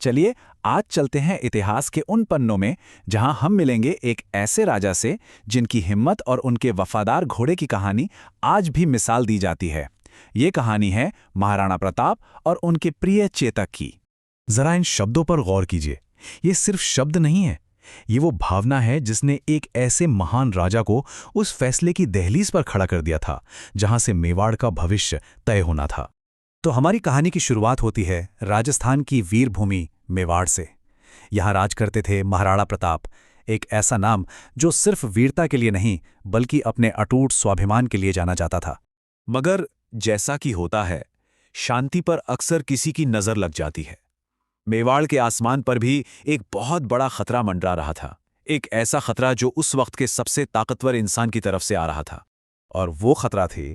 चलिए आज चलते हैं इतिहास के उन पन्नों में जहां हम मिलेंगे एक ऐसे राजा से जिनकी हिम्मत और उनके वफादार घोड़े की कहानी आज भी मिसाल दी जाती है। ये कहानी है महाराणा प्रताप और उनके प्रिय चेतक की। जरा इन शब्दों पर गौर कीजिए। ये सिर्फ शब्द नहीं है, ये वो भावना है जिसने एक ऐसे महान राजा को उस फैसले की दहलीज पर खड़ा कर दिया था जहां से मेवाड़ का भविष्य तय होना था। तो हमारी कहानी की शुरुआत होती है राजस्थान की वीर भूमि मेवाड़ से। यहाँ राज करते थे महाराणा प्रताप, एक ऐसा नाम जो सिर्फ वीरता के लिए नहीं बल्कि अपने अटूट स्वाभिमान के लिए जाना जाता था। मगर जैसा कि होता है, शांति पर अक्सर किसी की नजर लग जाती है। मेवाड़ के आसमान पर भी एक बहुत बड़ा खतरा मंडरा रहा था, एक ऐसा खतरा जो उस वक्त के सबसे ताकतवर इंसान की तरफ से आ रहा था। और वो खतरा थे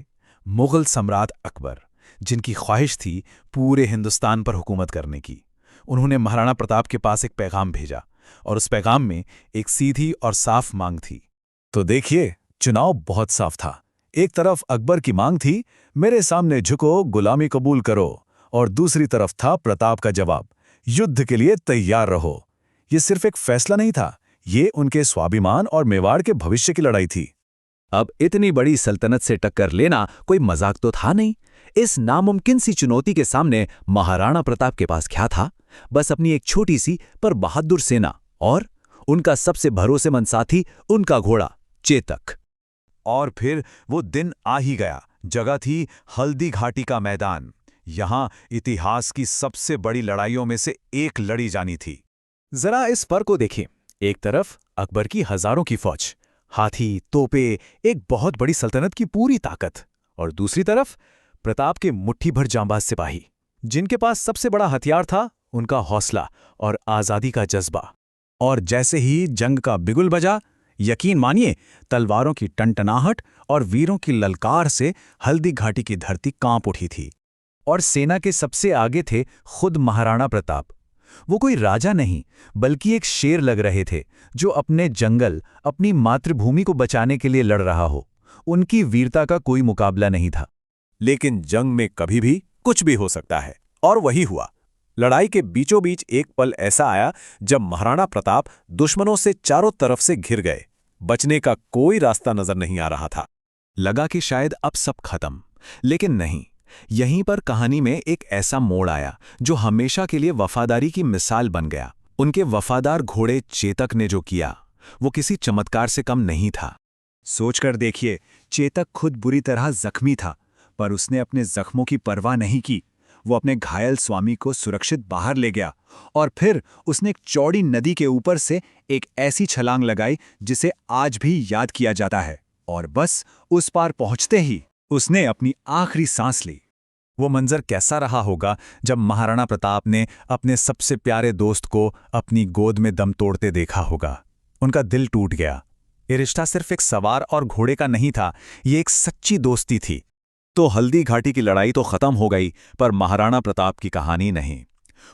मुगल सम्राट अकबर, जिनकी ख्वाहिश थी पूरे हिंदुस्तान पर हुकूमत करने की। उन्होंने महाराणा प्रताप के पास एक पैगाम भेजा और उस पैगाम में एक सीधी और साफ मांग थी। तो देखिए, चुनाव बहुत साफ था। एक तरफ अकबर की मांग थी, मेरे सामने झुको, गुलामी कबूल करो, और दूसरी तरफ था प्रताप का जवाब, युद्ध के लिए तैयार रहो। ये सिर्फ एक फैसला नहीं था, ये उनके स्वाभिमान और मेवाड़ के भविष्य की लड़ाई थी। अब इतनी बड़ी सल्तनत से टक्कर लेना कोई मजाक तो था नहीं। इस नामुमकिन सी चुनौती के सामने महाराणा प्रताप के पास क्या था? बस अपनी एक छोटी सी पर बहादुर सेना और उनका सबसे भरोसेमंद साथी, उनका घोड़ा चेतक। और फिर वो दिन आ ही गया। जगह थी हल्दी घाटी का मैदान। यहां इतिहास की सबसे बड़ी लड़ाइयों में से एक लड़ी जानी थी। जरा इस फर्क को देखें। एक तरफ अकबर की हजारों की फौज, हाथी, तोपे, एक बहुत बड़ी सल्तनत की पूरी ताकत, और दूसरी तरफ प्रताप के मुट्ठी भर जांबाज सिपाही, जिनके पास सबसे बड़ा हथियार था उनका हौसला और आजादी का जज्बा। और जैसे ही जंग का बिगुल बजा, यकीन मानिए, तलवारों की टनटनाहट और वीरों की ललकार से हल्दी घाटी की धरती कांप उठी थी। और सेना के सबसे आगे थे खुद महाराणा प्रताप। वो कोई राजा नहीं बल्कि एक शेर लग रहे थे, जो अपने जंगल, अपनी मातृभूमि को बचाने के लिए लड़ रहा हो। उनकी वीरता का कोई मुकाबला नहीं था। लेकिन जंग में कभी भी कुछ भी हो सकता है, और वही हुआ। लड़ाई के बीचों बीच एक पल ऐसा आया जब महाराणा प्रताप दुश्मनों से चारों तरफ से घिर गए। बचने का कोई रास्ता नजर नहीं आ रहा था। लगा कि शायद अब सब खत्म, लेकिन नहीं। यहीं पर कहानी में एक ऐसा मोड़ आया जो हमेशा के लिए वफादारी की मिसाल बन गया। उनके वफादार घोड़े चेतक ने जो किया, वो किसी चमत्कार से कम नहीं था। सोचकर देखिए, चेतक खुद बुरी तरह जख्मी था, पर उसने अपने जख्मों की परवाह नहीं की। वो अपने घायल स्वामी को सुरक्षित बाहर ले गया, और फिर उसने एक चौड़ी नदी के ऊपर से एक ऐसी छलांग लगाई जिसे आज भी याद किया जाता है। और बस उस पार पहुंचते ही उसने अपनी आखिरी सांस ली। वो मंजर कैसा रहा होगा जब महाराणा प्रताप ने अपने सबसे प्यारे दोस्त को अपनी गोद में दम तोड़ते देखा होगा। उनका दिल टूट गया। ये रिश्ता सिर्फ एक सवार और घोड़े का नहीं था, ये एक सच्ची दोस्ती थी। तो हल्दी घाटी की लड़ाई तो खत्म हो गई, पर महाराणा प्रताप की कहानी नहीं।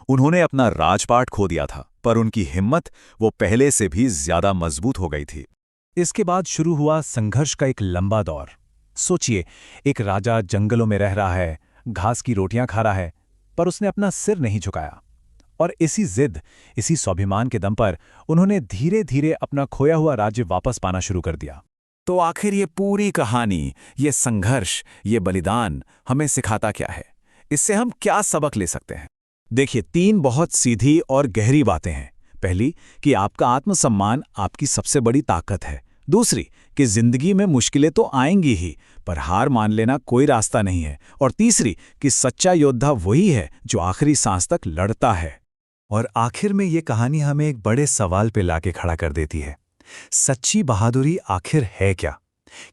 उन्होंने अपना राजपाट खो दिया था, पर उनकी हिम्मत वो पहले से भी ज्यादा मजबूत हो गई थी। इसके बाद शुरू हुआ संघर्ष का एक लंबा दौर। सोचिए, एक राजा जंगलों में रह रहा है, घास की रोटियां खा रहा है, पर उसने अपना सिर नहीं झुकाया। और इसी जिद, इसी स्वाभिमान के दम पर उन्होंने धीरे धीरे अपना खोया हुआ राज्य वापस पाना शुरू कर दिया। तो आखिर ये पूरी कहानी, ये संघर्ष, ये बलिदान हमें सिखाता क्या है? इससे हम क्या सबक ले सकते हैं? देखिए, 3 बहुत सीधी और गहरी बातें हैं। पहली, कि आपका आत्मसम्मान आपकी सबसे बड़ी ताकत है। दूसरी, कि जिंदगी में मुश्किलें तो आएंगी ही, पर हार मान लेना कोई रास्ता नहीं है। और तीसरी, कि सच्चा योद्धा वही है जो आखिरी सांस तक लड़ता है। और आखिर में ये कहानी हमें एक बड़े सवाल पे लाके खड़ा कर देती है। सच्ची बहादुरी आखिर है क्या?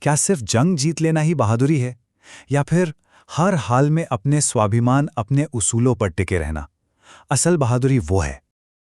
क्या सिर्फ जंग जीत लेना ही बहादुरी है, या फिर हर हाल में अपने स्वाभिमान, अपने उसूलों पर टिके रहना? असल बहादुरी वो है